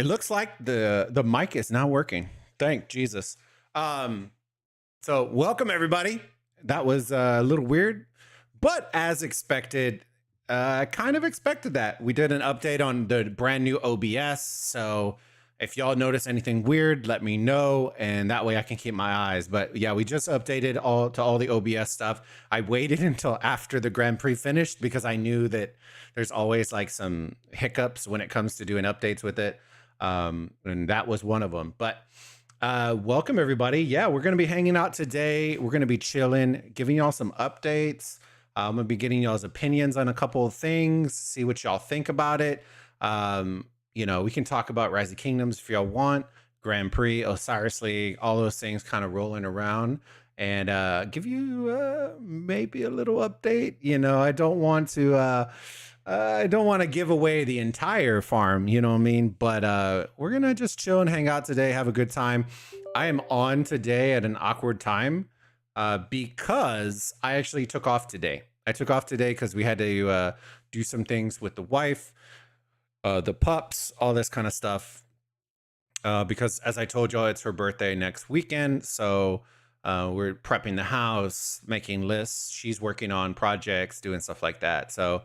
It looks like the mic is now working. Thank Jesus. So welcome everybody. That was a little weird, but as expected, kind of expected that. We did an update on the brand new OBS. So if y'all notice anything weird, let me know, and that way I can keep my eyes. But yeah, we just updated all the OBS stuff. I waited until after the Grand Prix finished because I knew that there's always like some hiccups when it comes to doing updates with it. And that was one of them. But welcome everybody. Yeah, we're going to be hanging out today. We're going to be chilling, giving y'all some updates. I'm going to be getting y'all's opinions on a couple of things, see what y'all think about it. You know, we can talk about Rise of Kingdoms if y'all want, Grand Prix, Osiris League, all those things kind of rolling around, and give you maybe a little update. You know, I don't want to give away the entire farm, you know what I mean? But we're going to just chill and hang out today, have a good time. I am on today at an awkward time because I actually took off today. I took off today because we had to do some things with the wife, the pups, all this kind of stuff. Because as I told y'all, it's her birthday next weekend. So we're prepping the house, making lists. She's working on projects, doing stuff like that. So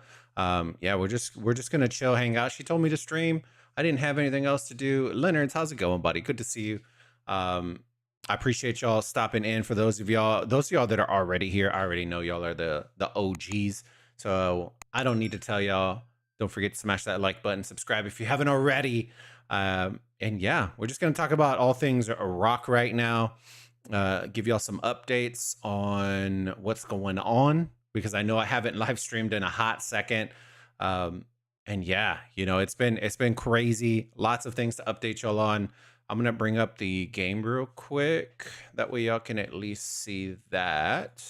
yeah, we're just gonna chill, hang out. She told me to stream. I didn't have anything else to do. Leonard, how's it going, buddy? Good to see you. I appreciate y'all stopping in. For those of y'all that are already here, I already know y'all are the OGs. So I don't need to tell y'all. Don't forget to smash that like button, subscribe if you haven't already. And yeah, we're just gonna talk about all things rock right now. Give y'all some updates on what's going on, because I know I haven't live streamed in a hot second. And yeah, you know, it's been crazy. Lots of things to update y'all on. I'm gonna bring up the game real quick. That way y'all can at least see that.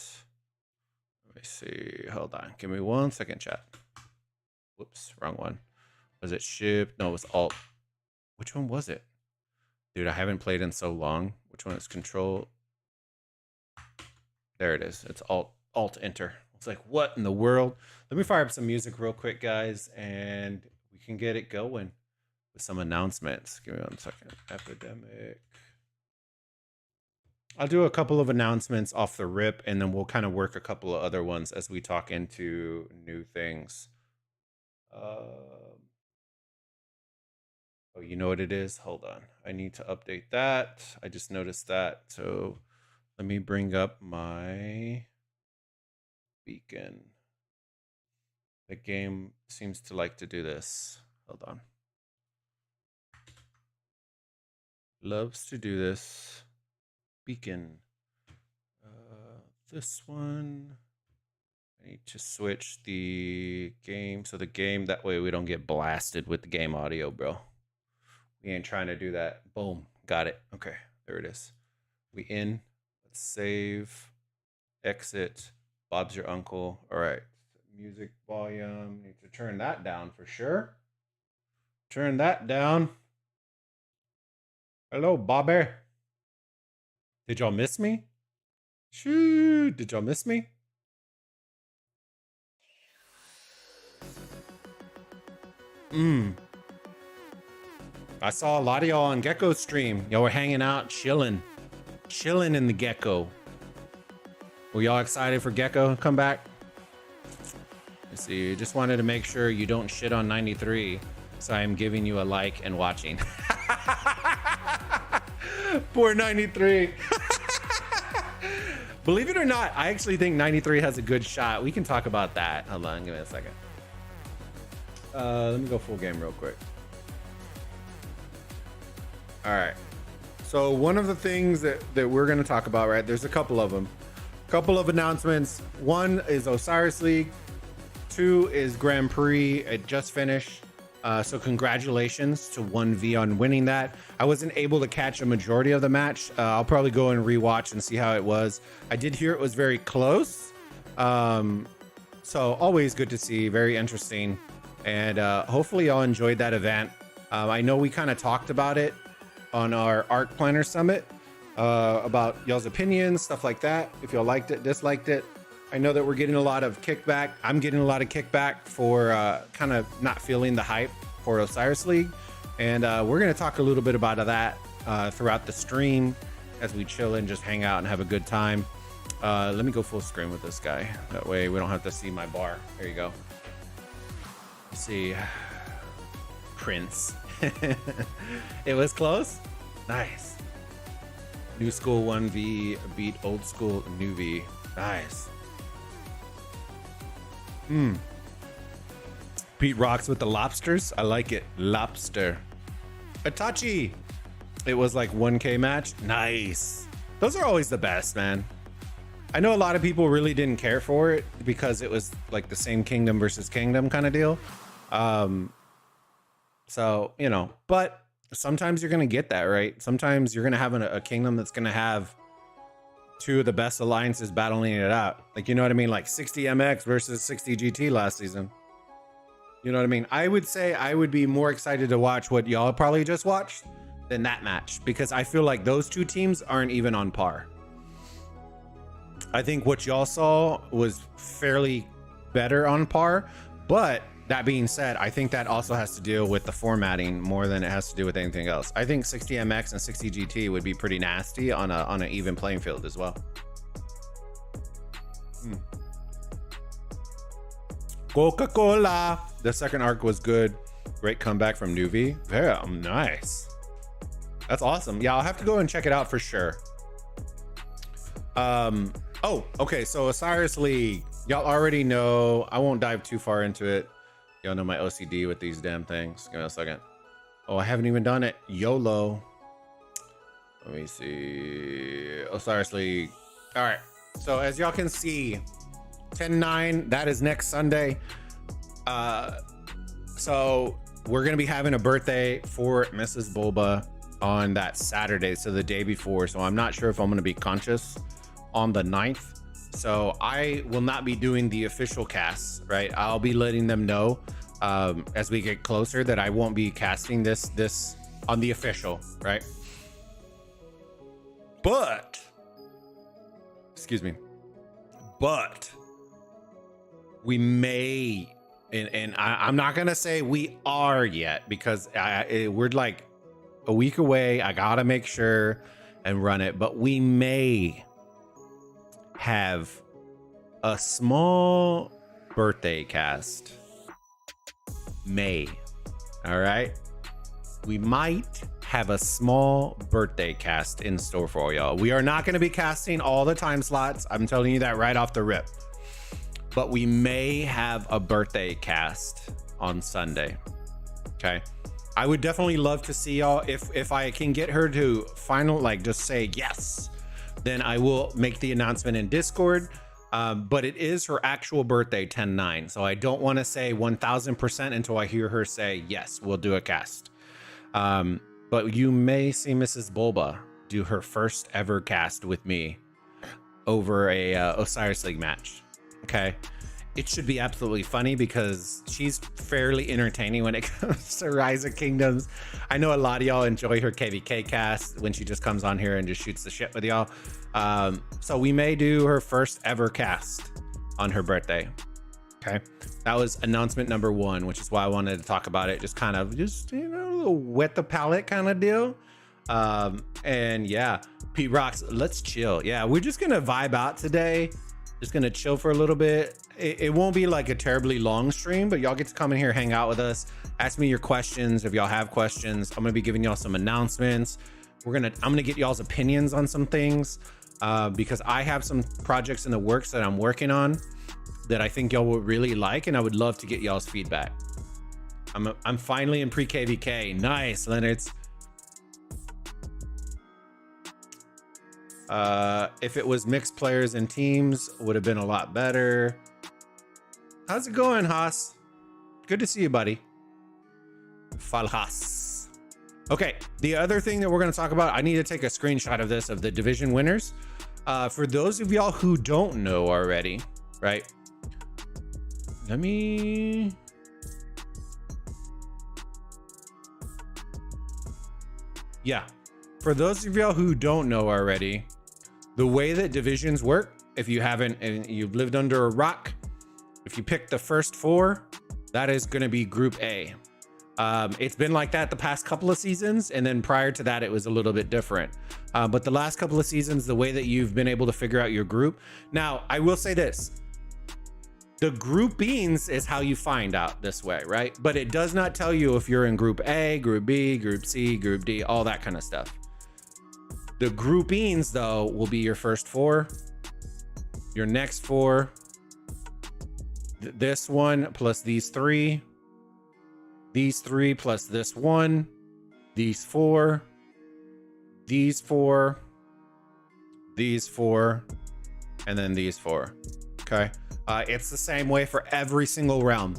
Let me see. Hold on. Give me 1 second, chat. Whoops, wrong one. Was it shift? No, it was alt. Which one was it? Dude, I haven't played in so long. Which one is control? There it is. It's alt enter. It's like, what in the world? Let me fire up some music real quick, guys, and we can get it going with some announcements. Give me 1 second. Epidemic. I'll do a couple of announcements off the rip, and then we'll kind of work a couple of other ones as we talk into new things. Oh, you know what it is? Hold on. I need to update that. I just noticed that. So let me bring up my beacon. The game seems to like to do this. Hold on. Loves to do this. Beacon. This one. I need to switch the game. So the game, that way we don't get blasted with the game audio, bro. We ain't trying to do that. Boom. Got it. Okay. There it is. We in. Let's save. Exit. Bob's your uncle. All right. Music volume. Need to turn that down for sure. Turn that down. Hello, Bobby. Did y'all miss me? Shoot. Did y'all miss me? I saw a lot of y'all on Gecko's stream. Y'all were hanging out, chilling in the Gecko. Were y'all excited for Gecko to come back? Let's see. Just wanted to make sure you don't shit on 93, so I'm giving you a like and watching. Poor 93. Believe it or not, I actually think 93 has a good shot. We can talk about that. Hold on, give me a second. Let me go full game real quick. All right. So one of the things that we're going to talk about, right? There's a couple of them. Couple of announcements. One is Osiris League. 2 is Grand Prix. It just finished. So congratulations to 1V on winning that. I wasn't able to catch a majority of the match. I'll probably go and rewatch and see how it was. I did hear it was very close. So always good to see. Very interesting. And hopefully y'all enjoyed that event. I know we kind of talked about it on our Arc Planner Summit, about y'all's opinions, stuff like that. If y'all liked it, disliked it. I know that we're getting a lot of kickback. I'm getting a lot of kickback for kind of not feeling the hype for Osiris League. And we're going to talk a little bit about that throughout the stream as we chill and just hang out and have a good time. Let me go full screen with this guy. That way we don't have to see my bar. There you go. Let's see. Prince. It was close. Nice. New school 1v beat old school new V. Nice. Pete rocks with the lobsters. I like it. Lobster. Itachi. It was like 1K match. Nice. Those are always the best, man. I know a lot of people really didn't care for it because it was like the same kingdom versus kingdom kind of deal. So, you know, but sometimes you're going to get that, right? Sometimes you're going to have a kingdom that's going to have two of the best alliances battling it out. Like, you know what I mean? Like 60 MX versus 60 GT last season. You know what I mean? I would say I would be more excited to watch what y'all probably just watched than that match, because I feel like those two teams aren't even on par. I think what y'all saw was fairly better on par, but that being said, I think that also has to deal with the formatting more than it has to do with anything else. I think 60 MX and 60 GT would be pretty nasty on an even playing field as well. Coca-Cola. The second arc was good. Great comeback from Nuvi. Yeah, nice. That's awesome. Yeah, I'll have to go and check it out for sure. Oh, okay. So Osiris League, y'all already know. I won't dive too far into it. Y'all know my OCD with these damn things. Give me a second. Oh, I haven't even done it. YOLO. Let me see. Osiris League. All right. So as y'all can see, 10-9, that is next Sunday. So we're going to be having a birthday for Mrs. Bulba on that Saturday. So the day before. So I'm not sure if I'm going to be conscious on the 9th. So I will not be doing the official cast, right? I'll be letting them know as we get closer that I won't be casting this on the official, right? But, excuse me, but we may, and I'm not gonna say we are yet, because we're like a week away. I gotta make sure and run it, but we may have a small birthday cast. All right, we might have a small birthday cast in store for y'all. We are not going to be casting all the time slots, I'm telling you that right off the rip, but we may have a birthday cast on Sunday. Okay, I would definitely love to see y'all. If I can get her to just say yes, then I will make the announcement in Discord. But it is her actual birthday, 10-9. So I don't want to say 1000% until I hear her say, yes, we'll do a cast. But you may see Mrs. Bulba do her first ever cast with me over a Osiris League match. Okay. It should be absolutely funny because she's fairly entertaining when it comes to Rise of Kingdoms. I know a lot of y'all enjoy her KVK cast when she just comes on here and just shoots the shit with y'all. So we may do her first ever cast on her birthday. Okay, that was announcement number 1, which is why I wanted to talk about it. Just a little wet the palate kind of deal. And yeah, Pete rocks. Let's chill. Yeah, we're just gonna vibe out today. Just gonna chill for a little bit. It won't be like a terribly long stream, but y'all get to come in here, hang out with us, ask me your questions if y'all have questions. I'm gonna be giving y'all some announcements. I'm gonna get y'all's opinions on some things, because I have some projects in the works that I'm working on that I think y'all will really like, and I would love to get y'all's feedback. I'm finally in pre-KVK. Nice, Leonard's. If it was mixed players and teams, would have been a lot better. How's it going, Haas? Good to see you, buddy. Falhas. Okay, the other thing that we're going to talk about, I need to take a screenshot of this, of the division winners. For those of y'all who don't know already, right? Let me... Yeah, for those of y'all who don't know already, the way that divisions work, if you haven't and you've lived under a rock, if you pick the first 4, that is going to be Group A. It's been like that the past couple of seasons, and then prior to that, it was a little bit different. But the last couple of seasons, the way that you've been able to figure out your group. Now, I will say this. The groupings is how you find out this way, right? But it does not tell you if you're in group A, group B, group C, group D, all that kind of stuff. The groupings, though, will be your first 4, your next 4, this one plus these 3 plus this 1, these 4, these 4, these 4, and then these 4. Okay. It's the same way for every single realm.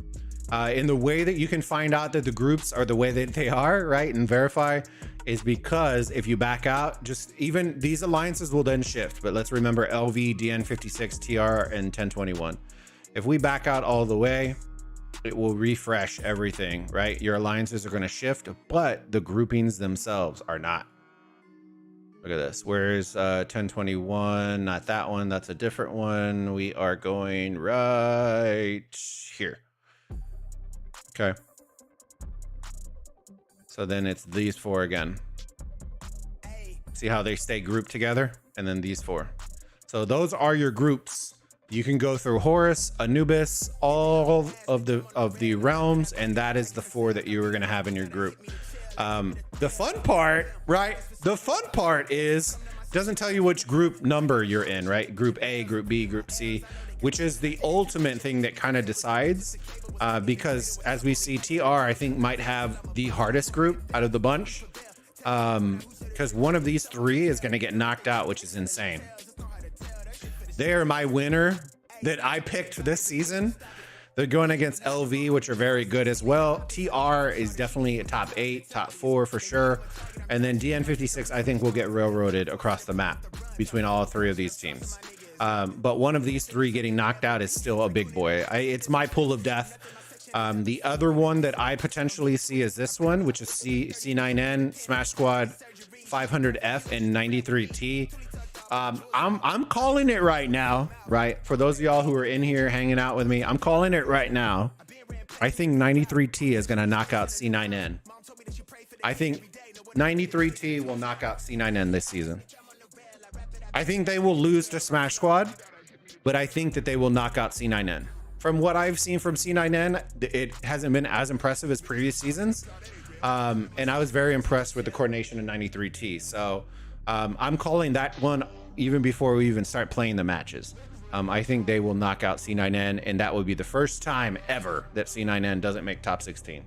In the way that you can find out that the groups are the way that they are, right, and verify, is because if you back out, just even these alliances will then shift. But let's remember LV, DN56, TR, and 1021. If we back out all the way, it will refresh everything, right? Your alliances are going to shift, but the groupings themselves are not. Look at this. Where's 1021? Not that one. That's a different one. We are going right here. Okay. So then it's these 4 again. See how they stay grouped together? And then these 4. So those are your groups. You can go through Horus, Anubis, all of the realms, and that is the 4 that you are going to have in your group. The fun part, right? The fun part is doesn't tell you which group number you're in, right? Group A, group B, group C, which is the ultimate thing that kind of decides, because as we see, TR, I think, might have the hardest group out of the bunch, because one of these 3 is going to get knocked out, which is insane. They are my winner that I picked this season. They're going against LV, which are very good as well. TR is definitely a top 8, top 4 for sure. And then DN56, I think, will get railroaded across the map between all 3 of these teams. But one of these 3 getting knocked out is still a big boy. It's my pool of death. The other one that I potentially see is this one, which is C9N, Smash Squad 500F, and 93T. I'm calling it right now, right? For those of y'all who are in here hanging out with me, I'm calling it right now. I think 93T is going to knock out C9N. I think 93T will knock out C9N this season. I think they will lose to Smash Squad, but I think that they will knock out C9N. From what I've seen from C9N, it hasn't been as impressive as previous seasons. And I was very impressed with the coordination of 93T. So I'm calling that one even before we even start playing the matches. I think they will knock out C9N, and that would be the first time ever that C9N doesn't make top 16.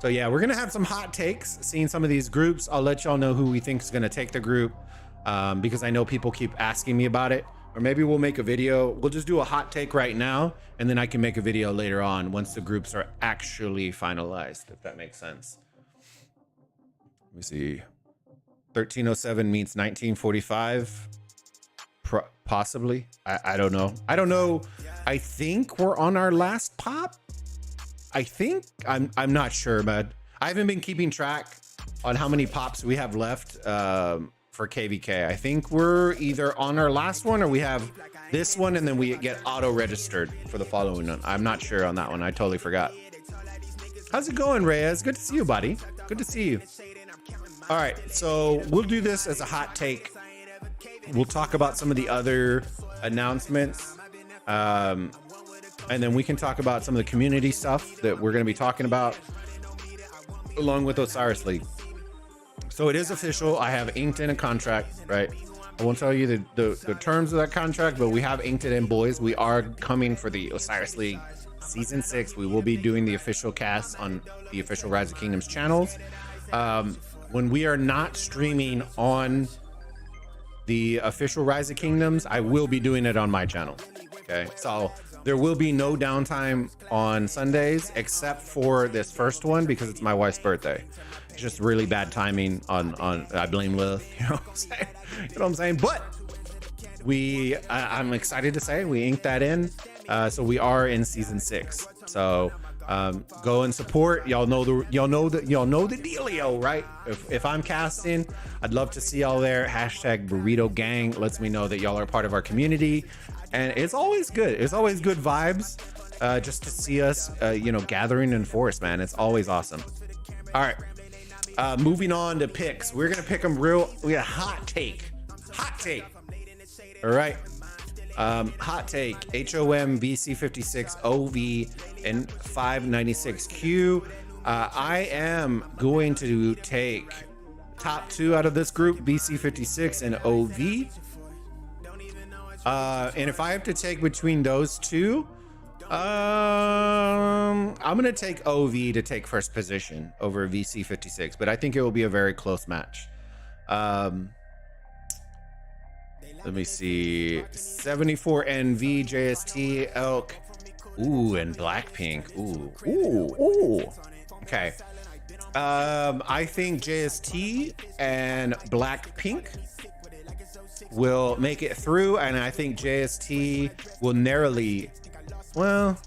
So yeah, we're gonna have some hot takes, seeing some of these groups. I'll let y'all know who we think is gonna take the group, because I know people keep asking me about it. Or maybe we'll make a video. We'll just do a hot take right now, and then I can make a video later on once the groups are actually finalized, if that makes sense. Let me see. 1307 meets 1945. Possibly. I don't know. I don't know. I think we're on our last pop. I think. I'm not sure, man. I haven't been keeping track on how many pops we have left for KVK. I think we're either on our last one or we have this one and then we get auto registered for the following one. I'm not sure on that one. I totally forgot. How's it going, Reyes? Good to see you, buddy. Good to see you. All right, so we'll do this as a hot take. We'll talk about some of the other announcements, and then we can talk about some of the community stuff that we're going to be talking about along with Osiris League. So it is official. I have inked in a contract, right? I won't tell you the terms of that contract, but we have inked it in, boys. We are coming for the Osiris League Season 6. We will be doing the official cast on the official Rise of Kingdoms channels. When we are not streaming on the official Rise of Kingdoms, I will be doing it on my channel. Okay, so there will be no downtime on Sundays except for this first one because it's my wife's birthday. It's just really bad timing on I blame Lilith, you know what I'm saying? You know what I'm saying? But I'm excited to say we inked that in. So we are in season 6. So go and support. Y'all know the dealio, right? If I'm casting, I'd love to see y'all there. Hashtag Burrito Gang lets me know that y'all are part of our community, and it's always good. It's always good vibes just to see us, you know, gathering in force, man. It's always awesome. All right. Moving on to picks. We're going to pick them real. We got hot take. Hot take. All right. Hot take. HOM, VC56, OV, and 596Q. I am going to take top two out of this group, VC56 and OV. And if I have to take between those two, I'm gonna take OV to take first position over VC56, but I think it will be a very close match. Let me see. 74 NV, JST, Elk. Ooh, and Blackpink. Ooh. Okay. I think JST and Blackpink will make it through, and I think JST will narrowly. Well,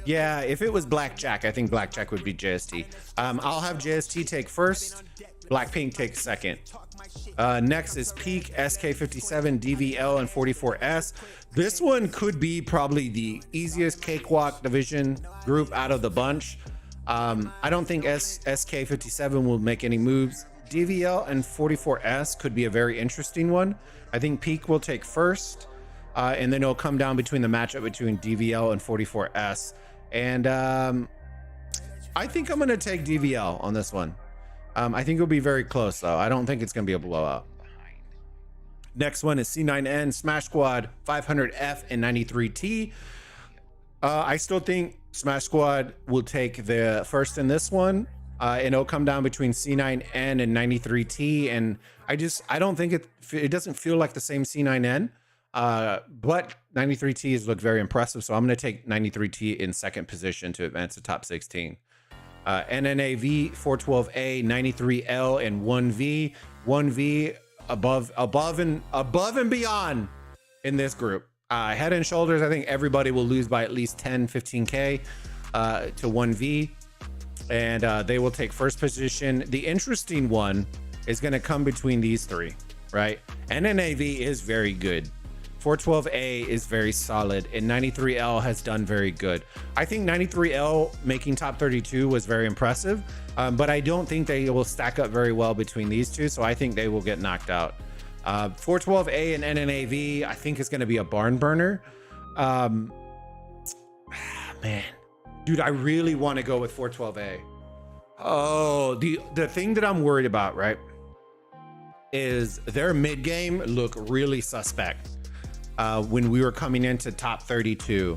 yeah, if it was Blackjack, I think Blackjack would be JST. I'll have JST take first, Blackpink take second. Next is Peak, SK57, DVL, and 44S. This one could be probably the easiest cakewalk division group out of the bunch. I don't think SK57 will make any moves. DVL and 44S could be a very interesting one. I think Peak will take first. And then it'll come down between the matchup between DVL and 44S. And I think I'm going to take DVL on this one. I think it'll be very close, though. I don't think it's going to be a blowout. Next one is C9N, Smash Squad, 500F, and 93T. I still think Smash Squad will take the first in this one. And it'll come down between C9N and 93T. And I don't think it doesn't feel like the same C9N. But 93T has looked very impressive, so I'm going to take 93T in second position to advance to top 16. NNAV, 412A, 93L, and 1V. 1V above and beyond in this group. Head and shoulders, I think everybody will lose by at least 10, 15K to 1V, and they will take first position. The interesting one is going to come between these three, right? NNAV is very good. 412A is very solid, and 93L has done very good. I think 93L making top 32 was very impressive, but I don't think they will stack up very well between these two, so I think they will get knocked out. 412A and NNAV, I think is going to be a barn burner. Man, dude, I really want to go with 412A. Oh, the thing that I'm worried about, right, is their mid game look really suspect. When we were coming into top 32.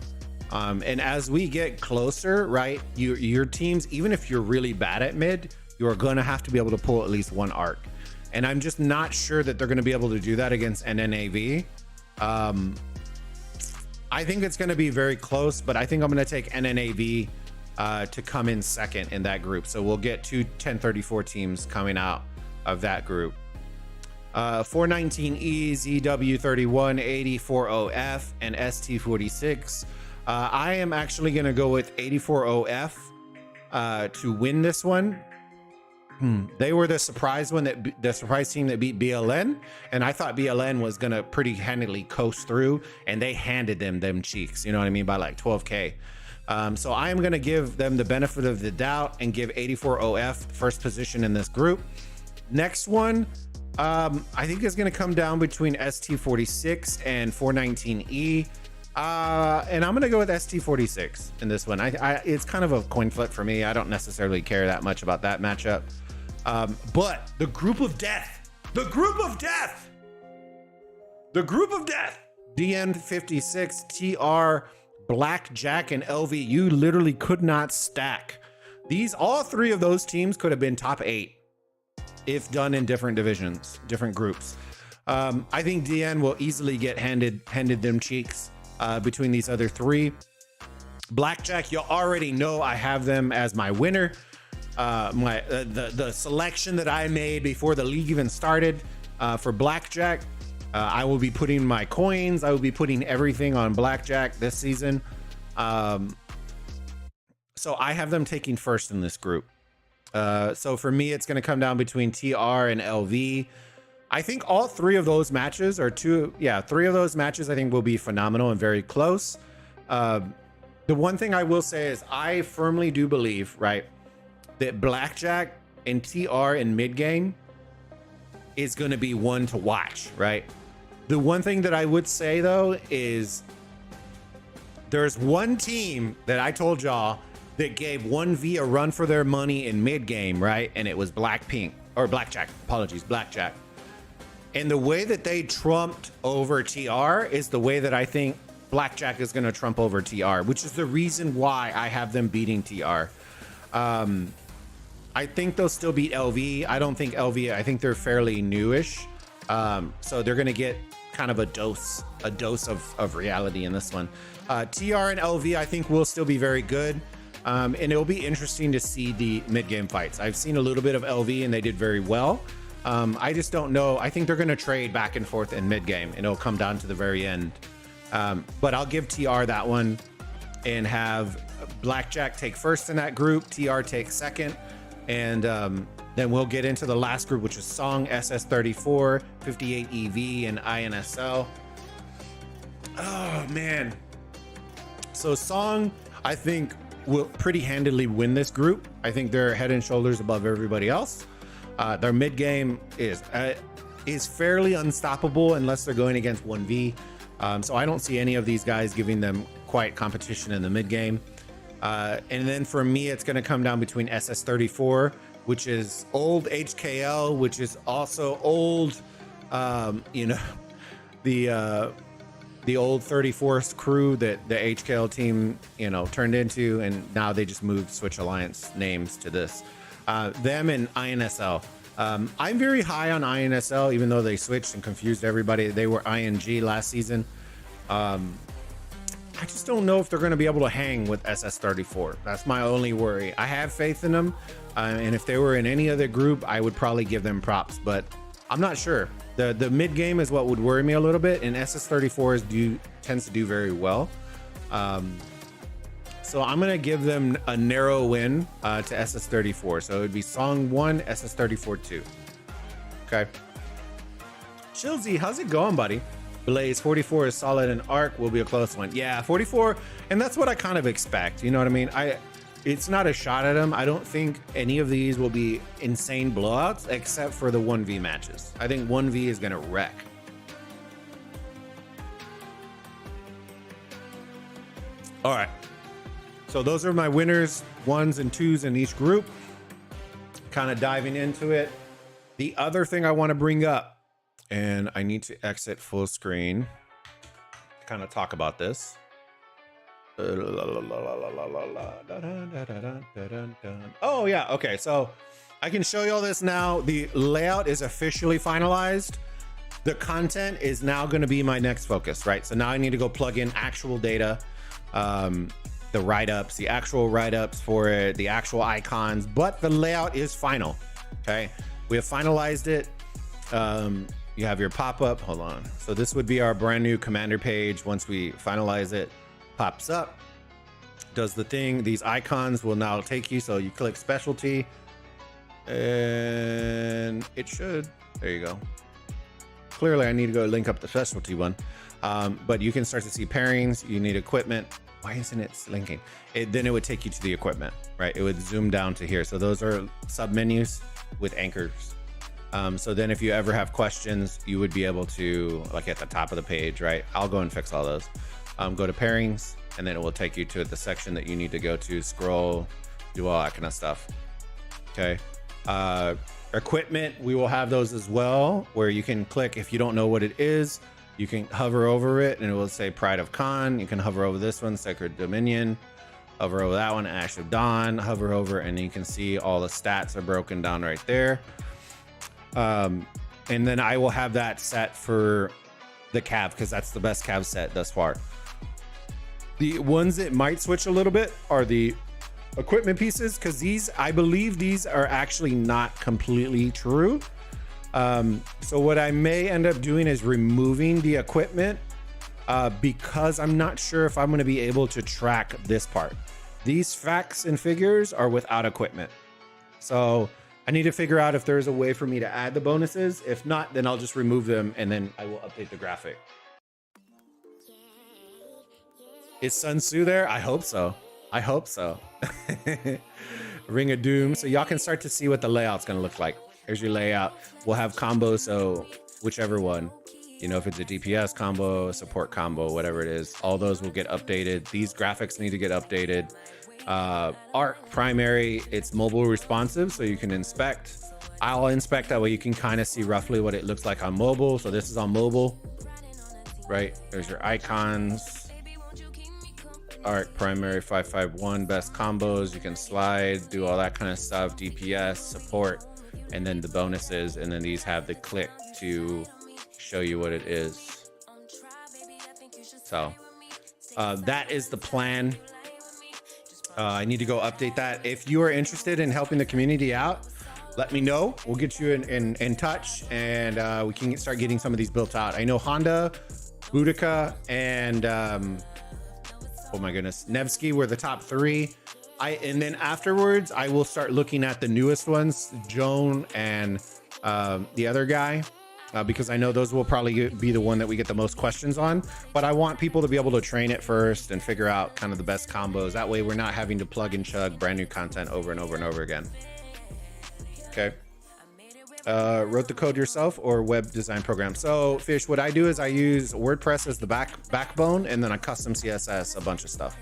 And as we get closer, right, your teams, even if you're really bad at mid, you're going to have to be able to pull at least one arc. And I'm just not sure that they're going to be able to do that against NNAV. I think it's going to be very close, but I think I'm going to take NNAV to come in second in that group. So we'll get two 1034 teams coming out of that group. 419E, ZW31, 840F, and ST46. I am actually going to go with 840F to win this one. They were the surprise team that beat BLN, and I thought BLN was going to pretty handily coast through, and they handed them cheeks, you know what I mean, by like 12K. So I am going to give them the benefit of the doubt and give 840F first position in this group. Next one, I think it's going to come down between ST46 and 419E. And I'm going to go with ST46 in this one. It's kind of a coin flip for me. I don't necessarily care that much about that matchup. But the group of death, DN56, TR, Blackjack, and LV, you literally could not stack. All three of those teams could have been top 8. If done in different divisions, different groups. I think DN will easily get handed them cheeks between these other three. Blackjack, you already know I have them as my winner. The selection that I made before the league even started for Blackjack. I will be putting my coins. I will be putting everything on Blackjack this season. So I have them taking first in this group. So for me, it's going to come down between TR and LV. I think all three of those matches three of those matches I think will be phenomenal and very close. The one thing I will say is I firmly do believe, right, that Blackjack and TR in mid game is going to be one to watch, right? The one thing that I would say though is there's one team that I told y'all that gave 1v a run for their money in mid game, right? And it was Blackjack. Blackjack. And the way that they trumped over TR is the way that I think Blackjack is going to trump over TR, which is the reason why I have them beating TR. I think they'll still beat LV. I don't think LV, I think they're fairly newish. So they're going to get kind of a dose of reality in this one. TR and LV, I think will still be very good. And it'll be interesting to see the mid game fights. I've seen a little bit of LV and they did very well. I just don't know. I think they're going to trade back and forth in mid game and it'll come down to the very end. But I'll give TR that one and have Blackjack take first in that group, TR take second, and then we'll get into the last group, which is Song, SS34, 58 EV, and INSL. Oh man. So Song, I think, will pretty handily win this group. I think they're head and shoulders above everybody else. Their mid game is fairly unstoppable unless they're going against 1v. So I don't see any of these guys giving them quite competition in the mid game. And then for me, it's going to come down between SS34, which is old HKL, which is also old, you know, the old 34th crew that the HKL team, you know, turned into, and now they just moved Switch Alliance names to this. Them and INSL. I'm very high on INSL, even though they switched and confused everybody. They were ING last season. I just don't know if they're going to be able to hang with SS34. That's my only worry. I have faith in them. And if they were in any other group, I would probably give them props, but I'm not sure. The mid game is what would worry me a little bit, and SS34 tends to do very well. So I'm going to give them a narrow win to SS34. So it would be Song 1, SS34 2. Okay. Chilzy, how's it going, buddy? Blaze, 44 is solid and Arc will be a close one. Yeah, 44, and that's what I kind of expect. You know what I mean? It's not a shot at them. I don't think any of these will be insane blowouts except for the 1v matches. I think 1v is going to wreck. All right. So those are my winners, 1s and 2s in each group. Kind of diving into it. The other thing I want to bring up, and I need to exit full screen, kind of talk about this. Oh yeah, okay, so I can show you all this now. The layout is officially finalized. The content is now going to be my next focus, right? So now I need to go plug in actual data, the write-ups, the actual write-ups for it, the actual icons, but the layout is final. Okay, we have finalized it. You have your pop-up, hold on. So this would be our brand new commander page. Once we finalize it, pops up, does the thing. These icons will now take you. So you click specialty and it should, there you go. Clearly I need to go link up the specialty one. But you can start to see pairings. You need equipment. Why isn't it linking? Then it would take you to the equipment, right? It would zoom down to here. So those are sub menus with anchors. So then if you ever have questions, you would be able to, like at the top of the page, right? I'll go and fix all those. Go to pairings, and then it will take you to the section that you need to go to, scroll, do all that kind of stuff. Okay. Equipment, we will have those as well, where you can click, if you don't know what it is, you can hover over it and it will say Pride of Khan. You can hover over this one, Sacred Dominion, hover over that one, Ash of Dawn, hover over, and you can see all the stats are broken down right there. And then I will have that set for the Cav, because that's the best Cav set thus far. The ones that might switch a little bit are the equipment pieces, because these, I believe these are actually not completely true. So what I may end up doing is removing the equipment because I'm not sure if I'm going to be able to track this part. These facts and figures are without equipment. So I need to figure out if there's a way for me to add the bonuses. If not, then I'll just remove them and then I will update the graphic. Is Sun Tzu there? I hope so. I hope so. Ring of Doom. So y'all can start to see what the layout's gonna look like. Here's your layout. We'll have combos, so whichever one, you know, if it's a DPS combo, a support combo, whatever it is, all those will get updated. These graphics need to get updated. Arc primary, it's mobile responsive, so you can inspect. I'll inspect, that way you can kind of see roughly what it looks like on mobile. So this is on mobile, right? There's your icons. Arc primary 551, best combos, you can slide, do all that kind of stuff, DPS, support, and then the bonuses, and then these have the click to show you what it is. So that is the plan. I need to go update that. If you are interested in helping the community out, let me know. We'll get you in touch, and we can start getting some of these built out. I know Honda, Boudica, and oh my goodness, Nevsky were the top 3. And then afterwards, I will start looking at the newest ones, Joan and the other guy, because I know those will probably be the one that we get the most questions on. But I want people to be able to train it first and figure out kind of the best combos. That way we're not having to plug and chug brand new content over and over and over again. Okay. Wrote the code yourself or web design program? So Fish, what I do is I use WordPress as the backbone, and then I custom CSS a bunch of stuff.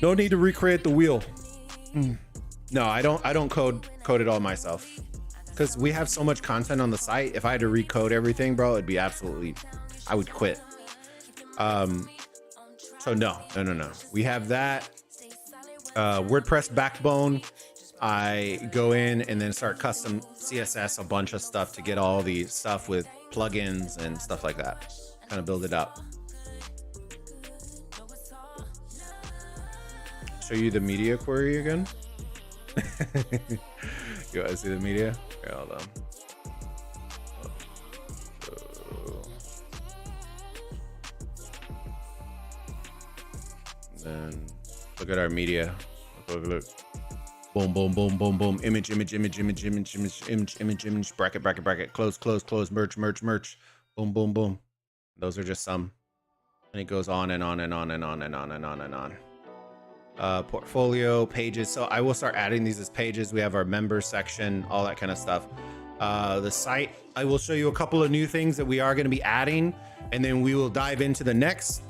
No need to recreate the wheel. No, I don't code it all myself, because we have so much content on the site. If I had to recode everything, bro, it'd be absolutely, I would quit. So no. We have that WordPress backbone. I go in and then start custom CSS a bunch of stuff to get all the stuff with plugins and stuff like that. Kind of build it up. Show you the media query again. You want to see the media? Okay, hold on. Then look at our media. Look. Boom, boom, boom, boom, boom. Image, bracket, close, merch. Boom, boom, boom. Those are just some. And it goes on and on and on and on and on and on and on. Portfolio, pages. So I will start adding these as pages. We have our member section, all that kind of stuff. The site, I will show you a couple of new things that we are going to be adding, and then we will dive into the next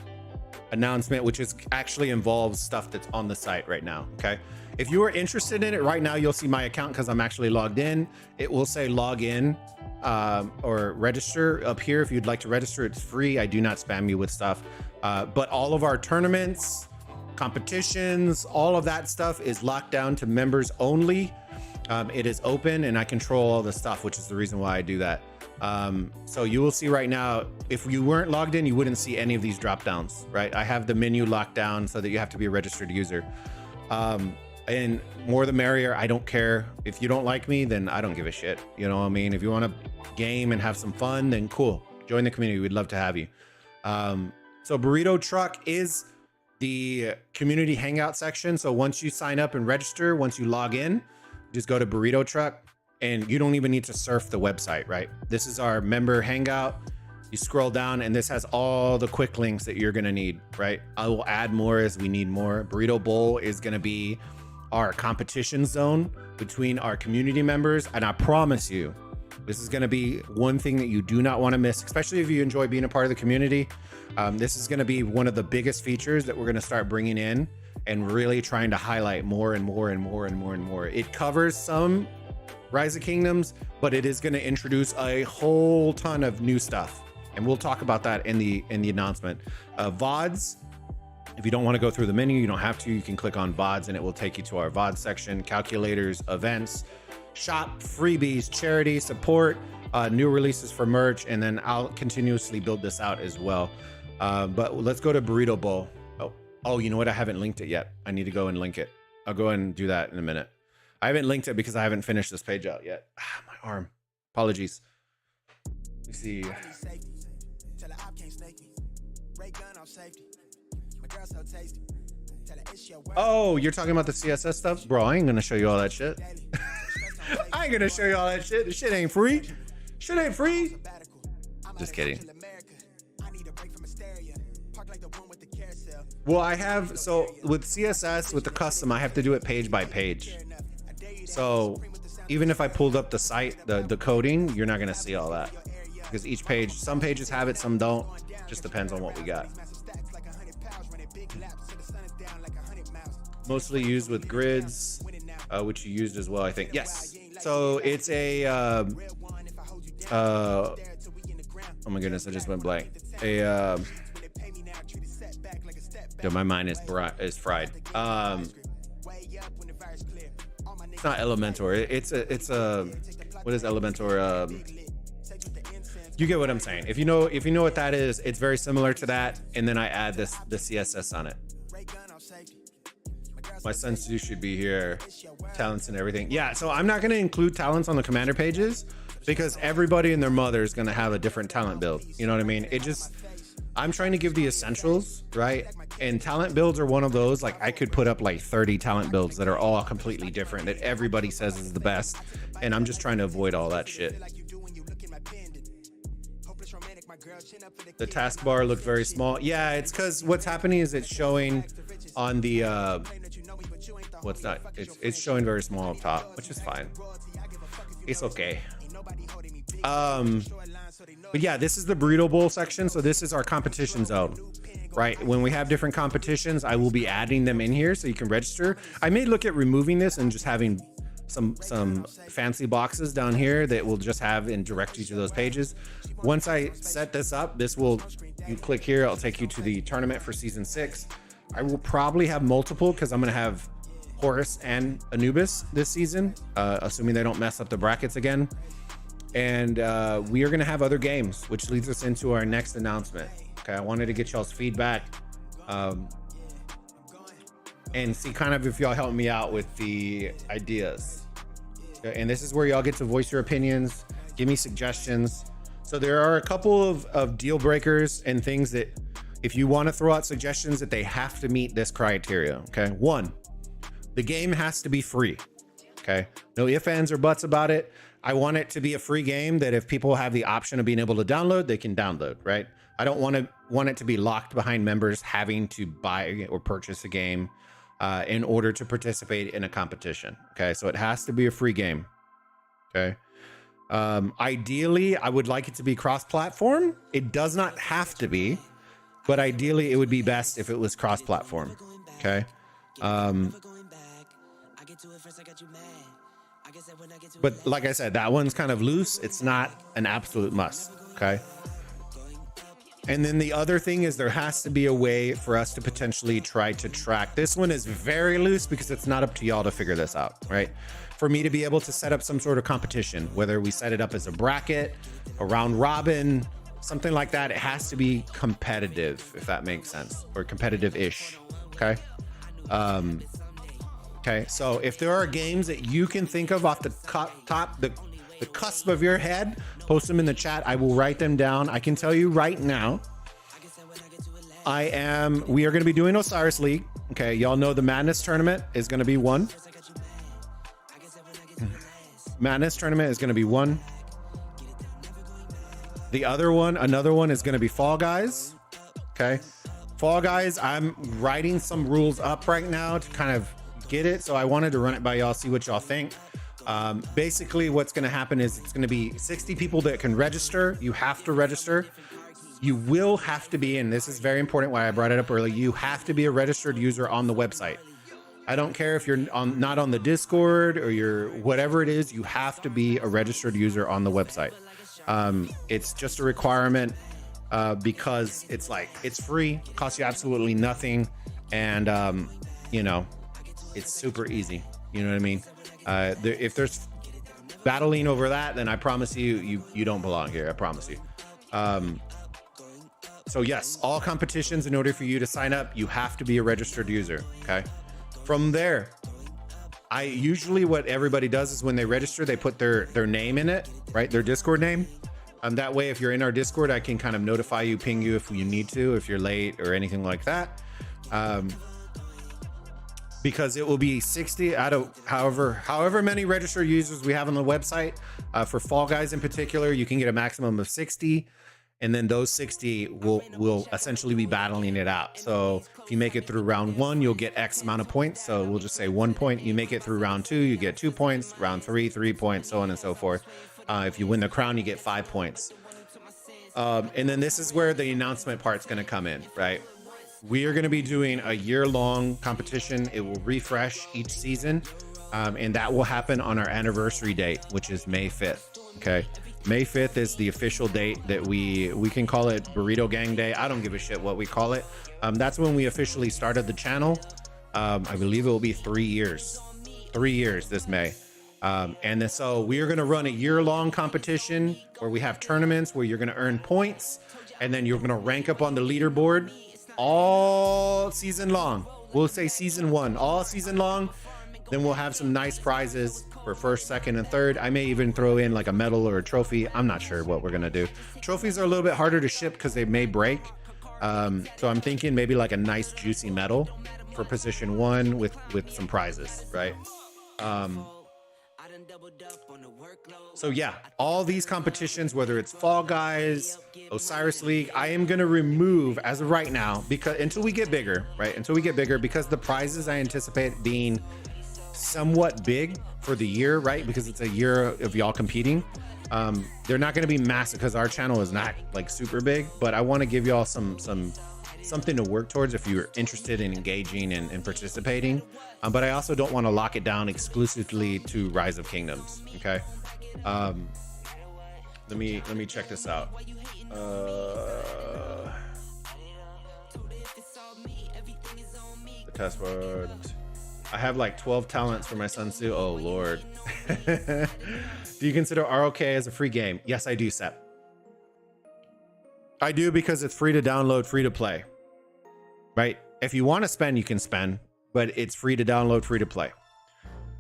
announcement, which is actually involves stuff that's on the site right now. Okay. If you are interested in it right now, you'll see my account because I'm actually logged in. It will say log in or register up here. If you'd like to register, it's free. I do not spam you with stuff. But all of our tournaments, competitions, all of that stuff is locked down to members only. It is open and I control all the stuff, which is the reason why I do that. So you will see right now, if you weren't logged in, you wouldn't see any of these drop downs, right? I have the menu locked down so that you have to be a registered user. And more the merrier. I don't care. If you don't like me, then I don't give a shit. You know what I mean? If you want to game and have some fun, then cool. Join the community. We'd love to have you. So Burrito Truck is the community hangout section. So once you sign up and register, once you log in, just go to Burrito Truck, and you don't even need to surf the website, right? This is our member hangout. You scroll down and this has all the quick links that you're gonna need, right? I will add more as we need more. Burrito Bowl is gonna be our competition zone between our community members. And I promise you, this is gonna be one thing that you do not wanna miss, especially if you enjoy being a part of the community. This is gonna be one of the biggest features that we're gonna start bringing in and really trying to highlight more and more and more and more and more. It covers some Rise of Kingdoms, but it is gonna introduce a whole ton of new stuff. And we'll talk about that in the announcement. VODs, if you don't want to go through the menu, you don't have to. You can click on VODs and it will take you to our VOD section, calculators, events, shop, freebies, charity, support, new releases for merch, and then I'll continuously build this out as well. But let's go to Burrito Bowl. Oh, you know what? I haven't linked it yet. I need to go and link it. I'll go and do that in a minute. I haven't linked it because I haven't finished this page out yet. My arm. Apologies. Let me see. Oh, you're talking about the CSS stuff? Bro, I ain't gonna show you all that shit. I ain't gonna show you all that shit. This shit ain't free. Shit ain't free. Just kidding. Well, I have, so with CSS, with the custom, I have to do it page by page. So even if I pulled up the site, the coding, you're not going to see all that. Because each page, some pages have it, some don't. Just depends on what we got. Mostly used with grids, which you used as well, I think. Yes. So it's a, oh my goodness, I just went blank. Yeah, my mind is fried. It's not Elementor. It's a, what is Elementor? You get what I'm saying. If you know what that is, it's very similar to that. And then I add the CSS on it. My sensu should be here, talents and everything. Yeah, so I'm not going to include talents on the commander pages because everybody and their mother is going to have a different talent build. You know what I mean? I'm trying to give the essentials, right? And talent builds are one of those. Like, I could put up like 30 talent builds that are all completely different, that everybody says is the best. And I'm just trying to avoid all that shit. The taskbar looked very small. Yeah, it's because what's happening is it's showing on the it's showing very small up top, which is fine. It's okay. But yeah, this is the Burrito Bowl section. So this is our competition zone, right? When we have different competitions, I will be adding them in here so you can register. I may look at removing this and just having some fancy boxes down here that will just have and direct you to those pages. Once I set this up, you click here, I'll take you to the tournament for season 6. I will probably have multiple because I'm going to have Horus and Anubis this season, assuming they don't mess up the brackets again. And we are going to have other games, which leads us into our next announcement. Okay, I wanted to get y'all's feedback and see kind of if y'all help me out with the ideas. Okay, and this is where y'all get to voice your opinions, give me suggestions. So there are a couple of deal breakers and things that if you want to throw out suggestions, that they have to meet this criteria. Okay, 1, the game has to be free. Okay, no ifs, ands, or buts about it. I want it to be a free game that if people have the option of being able to download, they can download, right? I don't want it to be locked behind members having to buy or purchase a game in order to participate in a competition. Okay, so it has to be a free game. Okay. Ideally, I would like it to be cross-platform. It does not have to be, but ideally it would be best if it was cross-platform. Okay. But like I said, that one's kind of loose. It's not an absolute must. Okay. And then the other thing is there has to be a way for us to potentially try to track. This one is very loose because it's not up to y'all to figure this out, right? For me to be able to set up some sort of competition, whether we set it up as a bracket, a round robin, something like that, it has to be competitive, if that makes sense, or competitive-ish. Okay. Okay, so if there are games that you can think of off the top, the cusp of your head, post them in the chat. I will write them down. I can tell you right now, we are going to be doing Osiris League. Okay, y'all know the Madness tournament is going to be one. Madness tournament is going to be one. The other one, another one is going to be Fall Guys. Okay, Fall Guys, I'm writing some rules up right now to kind of get it, so I wanted to run it by y'all, see what y'all think. Basically what's going to happen is it's going to be 60 people that can register. You have to register. You will have to be, and this is very important, why I brought it up early, you have to be a registered user on the website. I don't care if you're not on the Discord or you're whatever it is, you have to be a registered user on the website. It's just a requirement because it's free, costs you absolutely nothing, and you know, it's super easy. You know what I mean? If there's battling over that, then I promise you don't belong here. I promise you. So yes, all competitions, in order for you to sign up, you have to be a registered user. Okay. From there, what everybody does is when they register, they put their name in it, right? Their Discord name. That way, if you're in our Discord, I can kind of notify you, ping you if you need to, if you're late or anything like that. Because it will be 60 out of however many registered users we have on the website. For Fall Guys in particular, you can get a maximum of 60. and then those 60 will essentially be battling it out. So if you make it through round 1, you'll get X amount of points. So we'll just say 1 point. You make it through round 2, you get 2 points. Round 3, 3 points, so on and so forth. If you win the crown, you get 5 points. And then this is where the announcement part's going to come in, right? We are going to be doing a year-long competition. It will refresh each season, and that will happen on our anniversary date, which is May 5th. Okay, May 5th is the official date that we can call it Burrito Gang Day. I don't give a shit what we call it. That's when we officially started the channel. I believe it will be 3 years. 3 years this May. And then so we are going to run a year-long competition where we have tournaments where you're going to earn points, and then you're going to rank up on the leaderboard all season long. We'll say season 1, all season long. Then we'll have some nice prizes for first, second, and third. I may even throw in like a medal or a trophy. I'm not sure what we're going to do. Trophies are a little bit harder to ship because they may break. So I'm thinking maybe like a nice juicy medal for position 1 with some prizes, right? So yeah, all these competitions, whether it's Fall Guys, Osiris League, I am going to remove as of right now, because until we get bigger, right? Until we get bigger, because the prizes I anticipate being somewhat big for the year, right? Because it's a year of y'all competing. They're not going to be massive because our channel is not like super big, but I want to give y'all something to work towards if you're interested in engaging and participating. But I also don't want to lock it down exclusively to Rise of Kingdoms. Okay. Let me check this out. The test word. I have like 12 talents for my Sun Tzu. Oh Lord. Do you consider ROK as a free game? Yes, I do, Sep. I do, because it's free to download, free to play. Right? If you want to spend, you can spend, but it's free to download, free to play.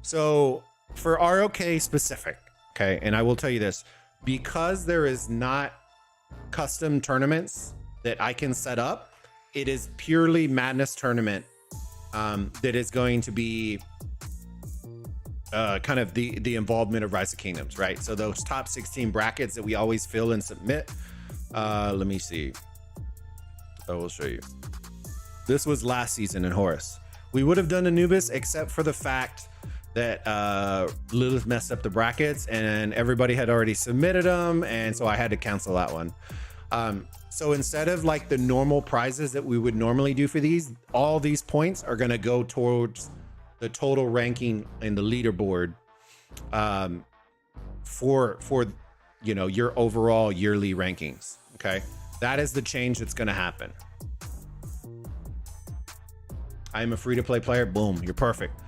So for ROK specific, okay, and I will tell you this, because there is not custom tournaments that I can set up, it is purely Madness tournament that is going to be kind of the involvement of Rise of Kingdoms, right? So those top 16 brackets that we always fill and submit. Let me see. I will show you. This was last season in Horus. We would have done Anubis except for the fact that Lilith messed up the brackets and everybody had already submitted them, and so I had to cancel that one. So instead of like the normal prizes that we would normally do for these, all these points are going to go towards the total ranking in the leaderboard for you know, your overall yearly rankings. Okay, that is the change that's going to happen. I'm a free-to-play player. Boom, you're perfect.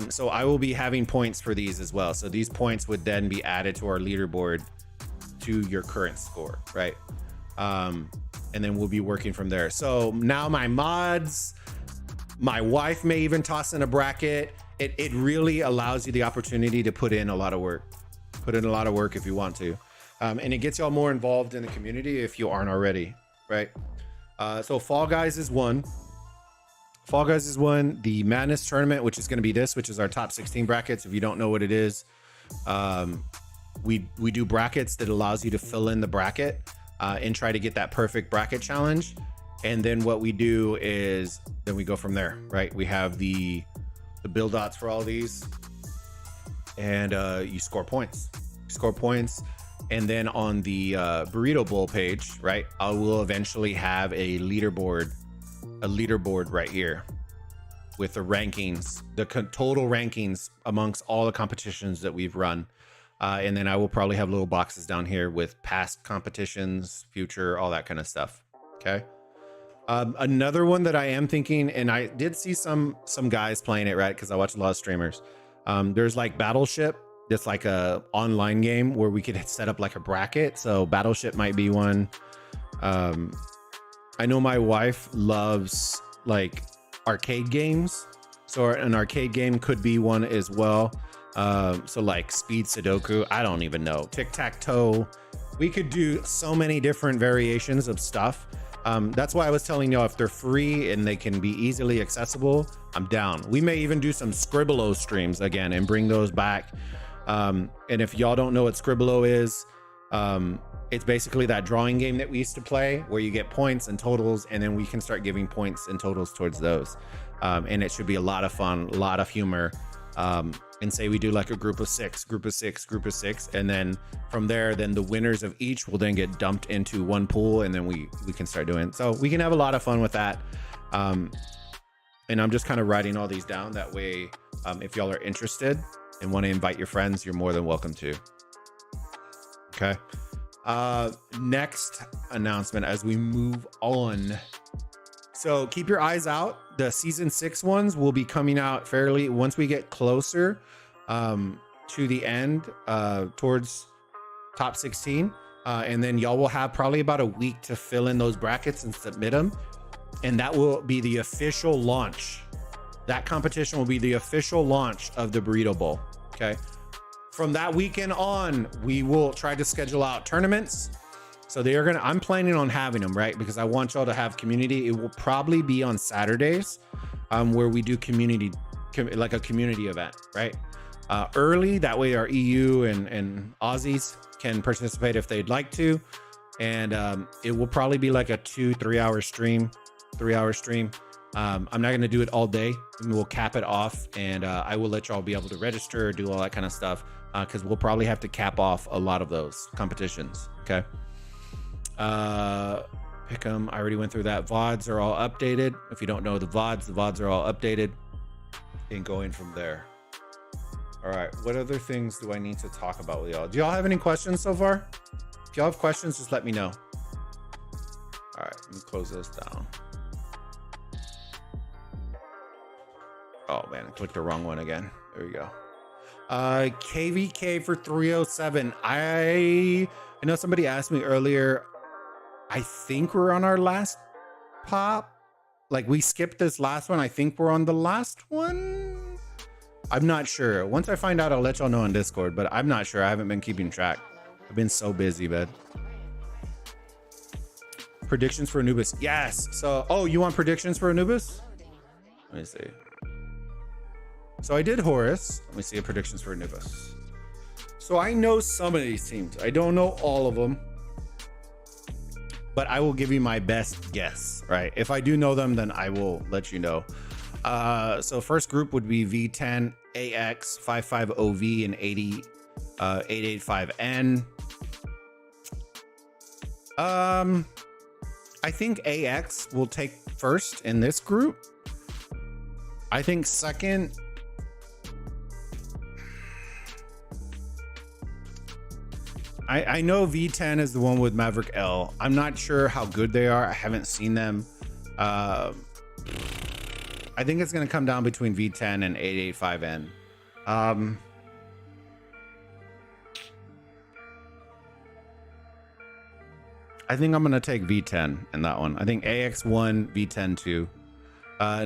So I will be having points for these as well. So these points would then be added to our leaderboard to your current score, right? And then we'll be working from there. So now my mods, my wife may even toss in a bracket. It really allows you the opportunity to put in a lot of work. Put in a lot of work if you want to. And it gets y'all more involved in the community if you aren't already, right? So Fall Guys is one. Fall Guys is one. The Madness tournament, which is going to be this, which is our top 16 brackets. If you don't know what it is, we do brackets that allows you to fill in the bracket and try to get that perfect bracket challenge. And then what we do is then we go from there, right? We have the build dots for all these, and you score points. Score points. And then on the Burrito Bowl page, right, I will eventually have a leaderboard right here with the rankings, the total rankings amongst all the competitions that we've run. And then I will probably have little boxes down here with past competitions, future, all that kind of stuff. Okay. Another one that I am thinking, and I did see some guys playing it, right? Because I watch a lot of streamers. There's like Battleship. It's like a online game where we could set up like a bracket. So Battleship might be one. I know my wife loves like arcade games, so an arcade game could be one as well. So like Speed Sudoku, I don't even know, tic-tac-toe. We could do so many different variations of stuff. That's why I was telling y'all, if they're free and they can be easily accessible, I'm down. We may even do some Scribblo streams again and bring those back. And if y'all don't know what Scribblo is, It's basically that drawing game that we used to play where you get points and totals, and then we can start giving points and totals towards those. And it should be a lot of fun, a lot of humor. And say we do like a group of six, and then from there, then the winners of each will then get dumped into one pool, and then we can start doing it. So we can have a lot of fun with that. And I'm just kind of writing all these down. That way, if y'all are interested and want to invite your friends, you're more than welcome to. Okay. Next announcement as we move on. So keep your eyes out. The season 6 ones will be coming out fairly once we get closer to the end, towards top 16. And then y'all will have probably about a week to fill in those brackets and submit them. And that will be the official launch. That competition will be the official launch of the Burrito Bowl. Okay. From that weekend on, we will try to schedule out tournaments. So I'm planning on having them, right? Because I want y'all to have community. It will probably be on Saturdays, where we do like a community event, right? Early, that way our EU and Aussies can participate if they'd like to. And it will probably be like a 2-3 hour stream, 3-hour stream. I'm not going to do it all day. We'll cap it off, and I will let y'all be able to register, do all that kind of stuff, because we'll probably have to cap off a lot of those competitions. Okay. Pick them. I already went through that. VODs are all updated. If you don't know the VODs are all updated, and going from there. All right. What other things do I need to talk about with y'all? Do y'all have any questions so far? If y'all have questions, just let me know. All right. Let me close this down. Oh man, I clicked the wrong one again. There we go. KVK for 307. I know somebody asked me earlier. I think we're on our last pop. Like we skipped this last one. I think we're on the last one. I'm not sure. Once I find out, I'll let y'all know on Discord, but I'm not sure. I haven't been keeping track. I've been so busy, man. Predictions for Anubis. Yes. So, oh, you want predictions for Anubis? Let me see. So I did Horus. Let me see predictions for Anubis. So I know some of these teams. I don't know all of them, but I will give you my best guess, right? If I do know them, then I will let you know. So first group would be V10, AX, 55OV, and 885N. I think AX will take first in this group. I think second, I know V10 is the one with Maverick L. I'm not sure how good they are. I haven't seen them. I think it's going to come down between V10 and 885N. I think I'm going to take V10 in that one. I think AX1, V10 2.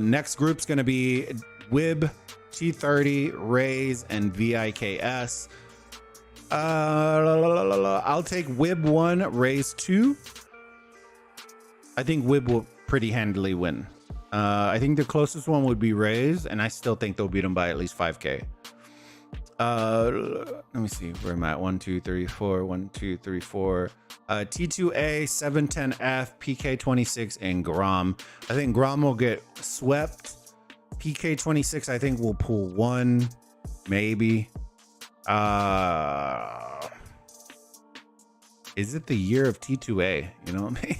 Next group's going to be WIB, T30, Rays, and VIKS. I'll take WIB 1, Rays 2. I think WIB will pretty handily win. I think the closest one would be Rays, and I still think they'll beat them by at least 5K. Let me see. Where am I at? 1, 2, 3, 4. 1, 2, 3, 4. T2A, 710F, PK26, and Grom. I think Grom will get swept. PK26, I think will pull 1, maybe. Is it the year of T2A? You know what I mean?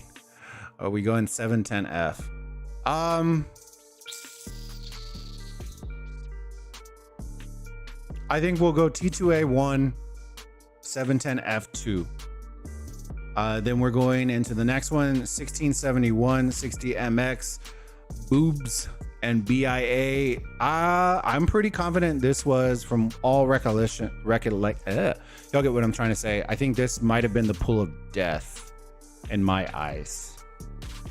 Are we going 710F? I think we'll go T2A 1, 710F 2. Then we're going into the next one, 1671, 60MX, Boobs, and BIA. I'm pretty confident this was, from all recollection, y'all get what I'm trying to say. I think this might have been the pool of death in my eyes.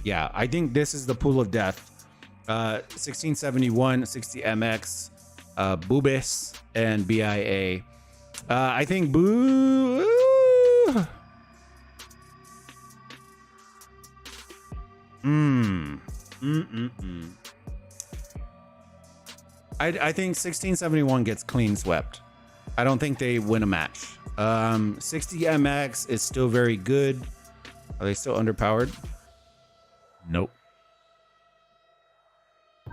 Yeah, I think this is the pool of death. 1671, 60MX, Boobis, and BIA. I think I think 1671 gets clean swept. I don't think they win a match. 60MX is still very good. Are they still underpowered? Nope.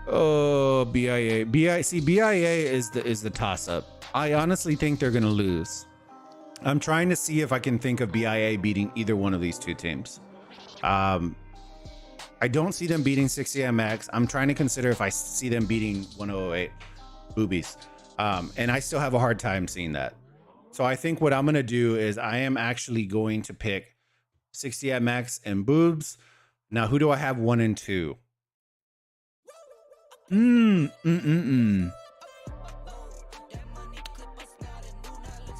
Oh, BIA. BIA is the toss up. I honestly think they're gonna lose. I'm trying to see if I can think of BIA beating either one of these two teams. I don't see them beating 60MX. I'm trying to consider if I see them beating 1008 Boobies. And I still have a hard time seeing that. So I think what I'm going to do is I am actually going to pick 60MX and Boobs. Now, who do I have 1 and 2?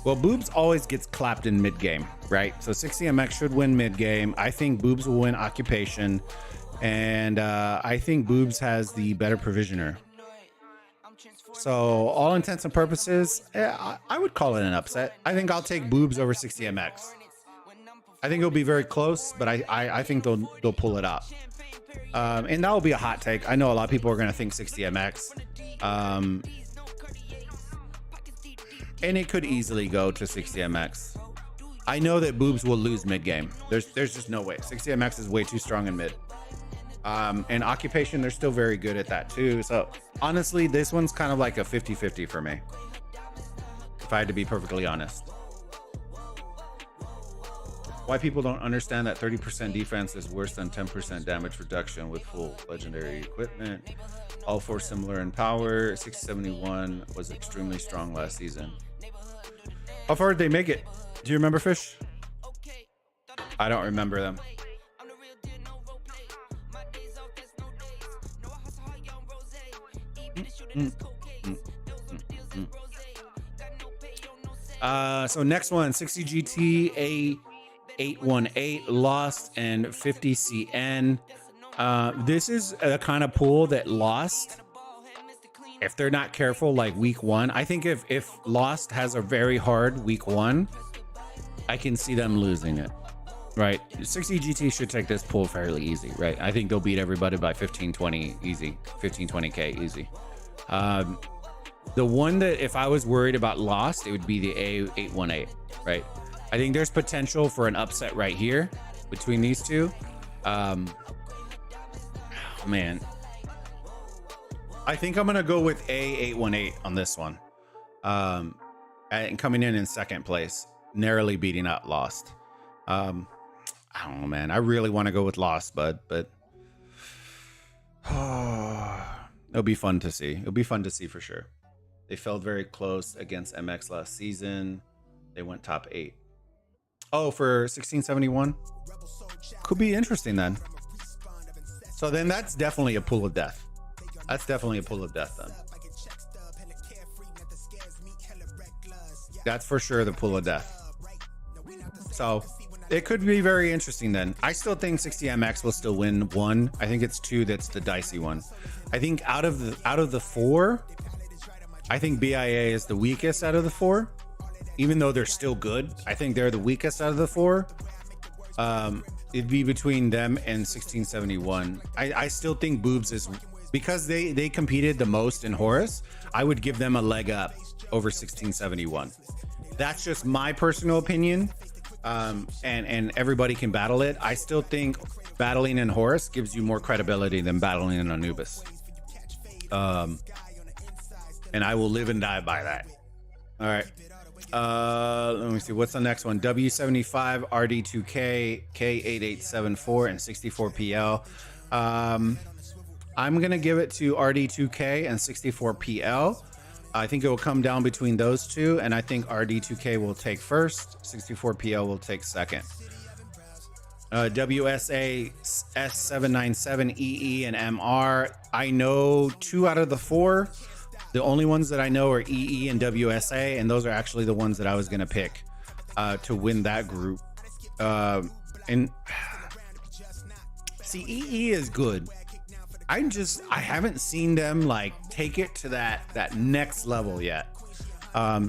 Well, Boobs always gets clapped in mid-game, right? So 60MX should win mid-game. I think Boobs will win Occupation. And I think Boobs has the better provisioner. So all intents and purposes, I would call it an upset. I think I'll take Boobs over 60MX. I think it'll be very close, but I think they'll pull it out. And that will be a hot take. I know a lot of people are going to think 60MX. And it could easily go to 60MX. I know that Boobs will lose mid-game. There's just no way. 60MX is way too strong in mid. And Occupation, they're still very good at that too. So honestly, this one's kind of like a 50-50 for me, if I had to be perfectly honest. Why people don't understand that 30% defense is worse than 10% damage reduction with full legendary equipment. All four similar in power. 671 was extremely strong last season. How far did they make it? Do you remember, Fish? I don't remember them. So next one, 60 GT A818 Lost and 50 CN. This is a kind of pool that Lost, if they're not careful, like week 1, I think if Lost has a very hard week 1, I can see them losing it. Right, 60 GT should take this pool fairly easy, right? I think they'll beat everybody by 15-20 easy, 15-20k easy. The one that if I was worried about Lost, it would be the A818, right? I think there's potential for an upset right here between these two. Man, I think I'm gonna go with A818 on this one, and coming in second place, narrowly beating out Lost. I don't know, man. I really want to go with Lost, but it'll be fun to see. It'll be fun to see for sure. They felt very close against MX last season. They went top 8. Oh, for 1671? Could be interesting then. So then that's definitely a pool of death. That's definitely a pool of death then. That's for sure the pool of death. So it could be very interesting then. I still think 60MX will still win 1. I think it's 2 that's the dicey one. I think out of the 4, I think BIA is the weakest out of the 4. Even though they're still good, I think they're the weakest out of the 4. It'd be between them and 1671. I still think Boobs is, because they competed the most in Horus, I would give them a leg up over 1671. That's just my personal opinion. And everybody can battle it. I still think battling in Horus gives you more credibility than battling in Anubis. And I will live and die by that. All right. Let me see. What's the next one? W75, RD2K, K8874, and 64PL. I'm going to give it to RD2K and 64PL. I think it will come down between those two, and I think RD2K will take first, 64PL will take second. WSA S797, EE, and MR. I know 2 out of the 4. The only ones that I know are EE and WSA, and those are actually the ones that I was going to pick to win that group. And see, EE is good. I haven't seen them like take it to that next level yet.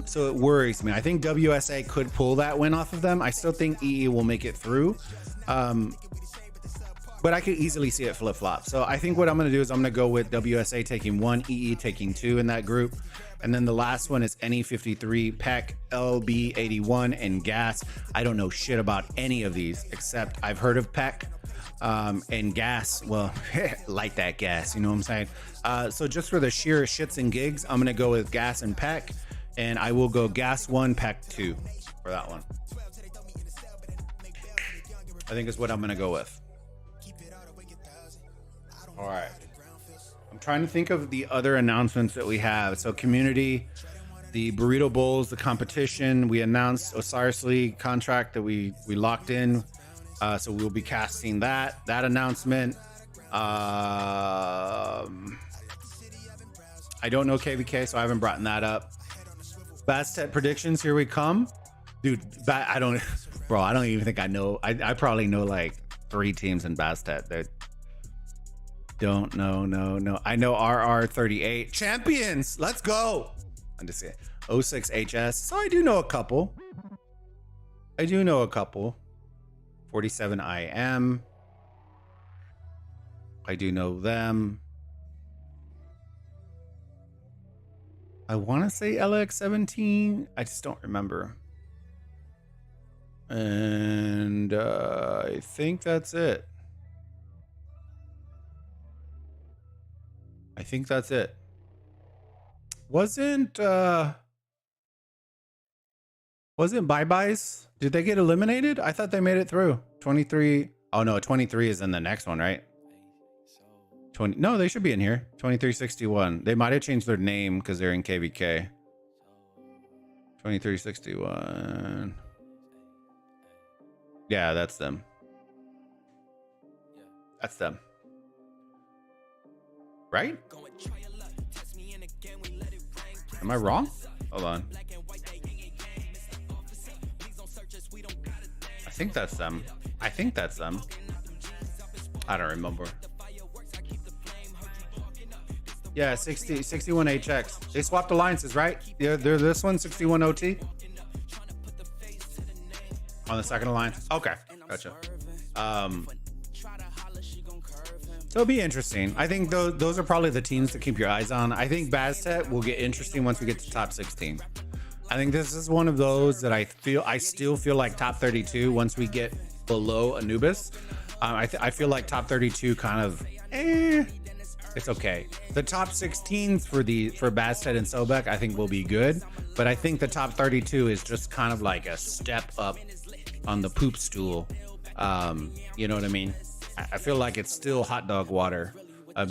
So it worries me. I think WSA could pull that win off of them. I still think EE will make it through. but I could easily see it flip flop. So I think what I'm going to do is I'm going to go with WSA taking 1, EE taking 2 in that group. And then the last one is NE53, PEC, LB81, and Gas. I don't know shit about any of these, except I've heard of PEC and Gas. Well, like that gas, you know what I'm saying? So just for the sheer shits and gigs, I'm going to go with Gas and PEC. And I will go Gas 1, PEC 2 for that one. I think is what I'm going to go with. All right. I'm trying to think of the other announcements that we have. So community, the Burrito Bowls, the competition. We announced Osiris League contract that we locked in. So we'll be casting that announcement. I don't know KVK, so I haven't brought that up. Bastet predictions, here we come. Dude, I don't even think I know. I probably know like 3 teams in Bastet that don't know. No. I know RR38 champions. Let's go. I'm just saying. 06HS. So I do know a couple. 47 IM. I do know them. I want to say LX17. I just don't remember. And I think that's it. Wasn't Bye-Byes? Did they get eliminated? I thought they made it through. 23. Oh no, 23 is in the next one, right? 20. No, they should be in here. 2361. They might have changed their name because they're in KVK. 2361. Yeah, that's them. Right? Am I wrong? Hold on. I think that's them. I don't remember. Yeah, 61 HX. They swapped alliances, right? They're this one, 61 OT. On the second alliance. Okay, gotcha. So it'll be interesting. I think those are probably the teams to keep your eyes on. I think Bastet will get interesting once we get to top 16. I think this is one of those that I still feel like top 32 once we get below Anubis. I feel like top 32 kind of it's okay. The top 16s for Bastet and Sobek I think will be good, but I think the top 32 is just kind of like a step up on the poop stool. You know what I mean? I feel like it's still hot dog water,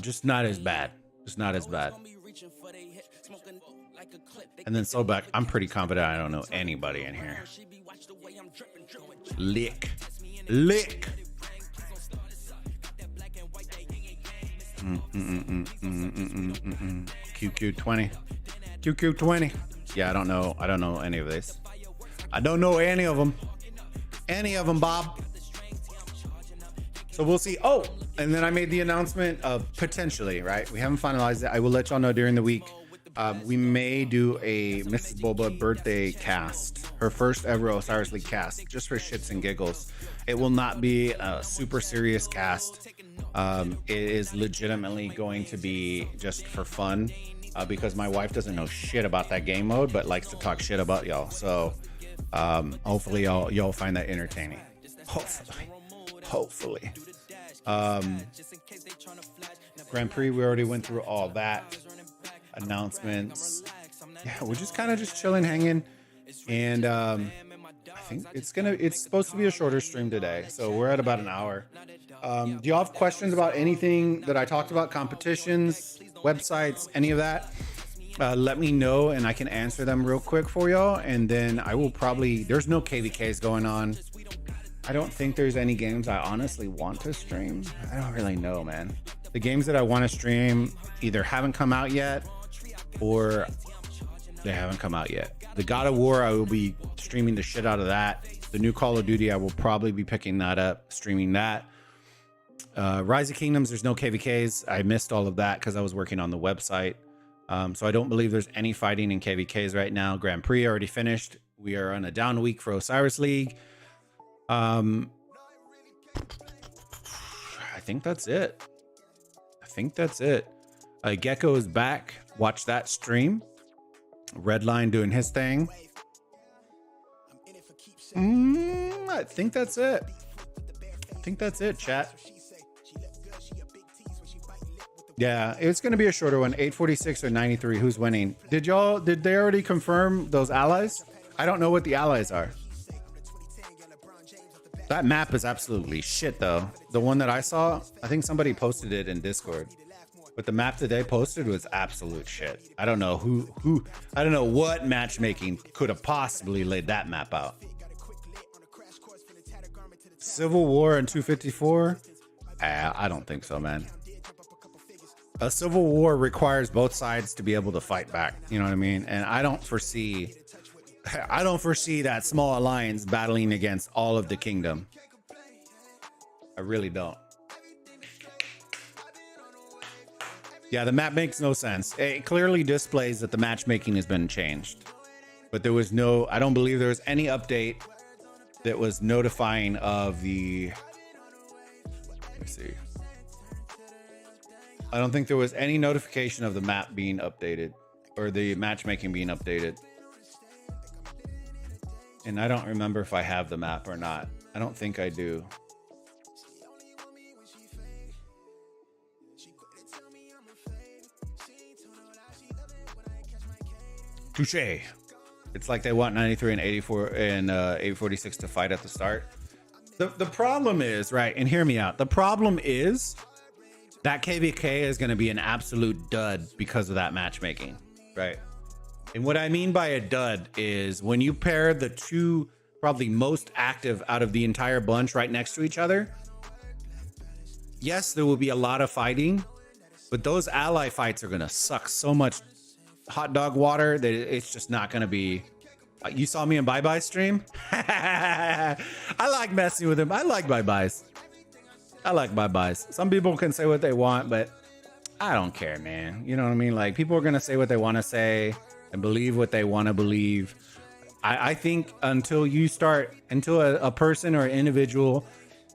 just not as bad. And then Sobek, I'm pretty confident I don't know anybody in here. Lick. QQ20. Yeah, I don't know any of this. I don't know any of them. Bob. So we'll see. Oh, and then I made the announcement of potentially, right? We haven't finalized it. I will let y'all know during the week. We may do a Mrs. Bulba birthday cast, her first ever Osiris League cast, just for shits and giggles. It will not be a super serious cast. It is legitimately going to be just for fun, because my wife doesn't know shit about that game mode, but likes to talk shit about y'all. So hopefully y'all find that entertaining. Hopefully. Grand Prix, we already went through all that. Announcements. Yeah, we're just kind of just chilling, hanging, and I think it's supposed to be a shorter stream today, so we're at about an hour. Do y'all have questions about anything that I talked about? Competitions, websites, any of that? Let me know and I can answer them real quick for y'all, and then I will probably, there's no KVKs going on. I don't think there's any games I honestly want to stream. I don't really know, man. The games that I want to stream either haven't come out yet or they haven't come out yet. The God of War, I will be streaming the shit out of that. The new Call of Duty, I will probably be picking that up, streaming that. Rise of Kingdoms, there's no KVKs. I missed all of that because I was working on the website. So I don't believe there's any fighting in KVKs right now. Grand Prix already finished. We are on a down week for Osiris League. I think that's it. I think that's it. Gecko is back. Watch that stream. Redline doing his thing. I think that's it. I think that's it, chat. Yeah, it's going to be a shorter one. 846 or 93. Who's winning? Did they already confirm those allies? I don't know what the allies are. That map is absolutely shit, though. The one that I saw, I think somebody posted it in Discord. But the map that they posted was absolute shit. I don't know I don't know what matchmaking could have possibly laid that map out. Civil War in 254? I don't think so, man. A civil war requires both sides to be able to fight back. You know what I mean? And I don't foresee that small alliance battling against all of the kingdom. I really don't. Yeah, the map makes no sense. It clearly displays that the matchmaking has been changed. But there was no, I don't believe there was any update that was notifying of the, let me see. I don't think there was any notification of the map being updated or the matchmaking being updated. And I don't remember if I have the map or not. I don't think I do. Touché. It's like they want 93 and 84 and 846 to fight at the start. The problem is, right, and hear me out. The problem is that KVK is going to be an absolute dud because of that matchmaking, right? And what I mean by a dud is when you pair the two probably most active out of the entire bunch right next to each other, yes, there will be a lot of fighting, but those ally fights are going to suck so much hot dog water that it's just not going to be. You saw me in Bye Bye stream. I like messing with him. I like Bye Byes. I like Bye Byes. Some people can say what they want, but I don't care, man. You know what I mean? Like, people are going to say what they want to say and believe what they want to believe. I think until a person or an individual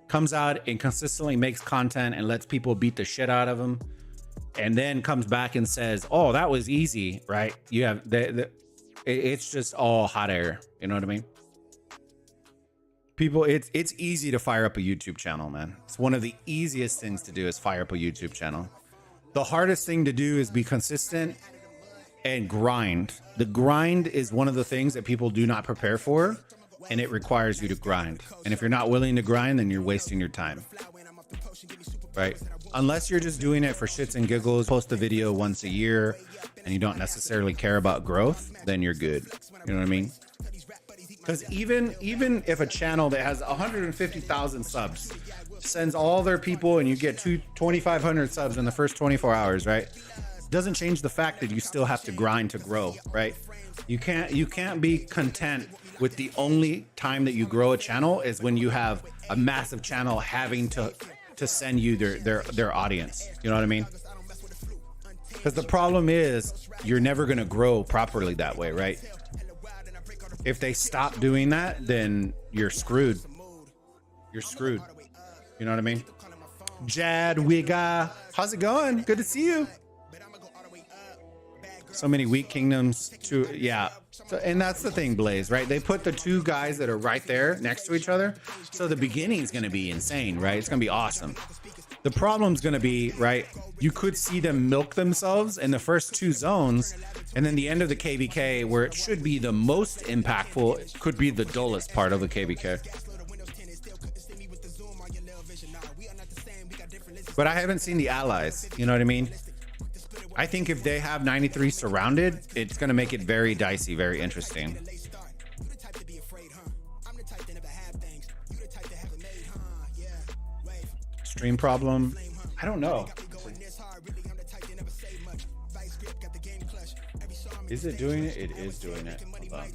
comes out and consistently makes content and lets people beat the shit out of them, and then comes back and says, "Oh, that was easy," right? You have it's just all hot air. You know what I mean? People, it's easy to fire up a YouTube channel, man. It's one of the easiest things to do is fire up a YouTube channel. The hardest thing to do is be consistent and grind. The grind is one of the things that people do not prepare for, and it requires you to grind. And if you're not willing to grind, then you're wasting your time, right? Unless you're just doing it for shits and giggles, post a video once a year, and you don't necessarily care about growth, then you're good. You know what I mean? Because even if a channel that has 150,000 subs sends all their people and you get 2,500 subs in the first 24 hours, right? Doesn't change the fact that you still have to grind to grow, right? You can't be content with the only time that you grow a channel is when you have a massive channel having to send you their audience. You know what I mean? Because the problem is you're never going to grow properly that way, right? If they stop doing that, then you're screwed. You're screwed. You know what I mean? Jadwiga, how's it going? Good to see you. So many weak kingdoms to, yeah. So, and that's the thing, Blaze, right? They put the two guys that are right there next to each other. So the beginning is going to be insane, right? It's going to be awesome. The problem's going to be, right, you could see them milk themselves in the first two zones, and then the end of the KVK, where it should be the most impactful, could be the dullest part of the KVK. But I haven't seen the allies, you know what I mean? I think if they have 93 surrounded, it's going to make it very dicey, very interesting. Stream problem? I don't know. Is it doing it? It is doing it. Hold on.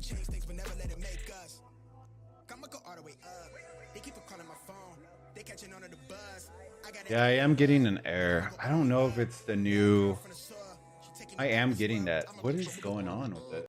Yeah, I am getting an error. I don't know if it's the new. I am getting that. What is going on with it?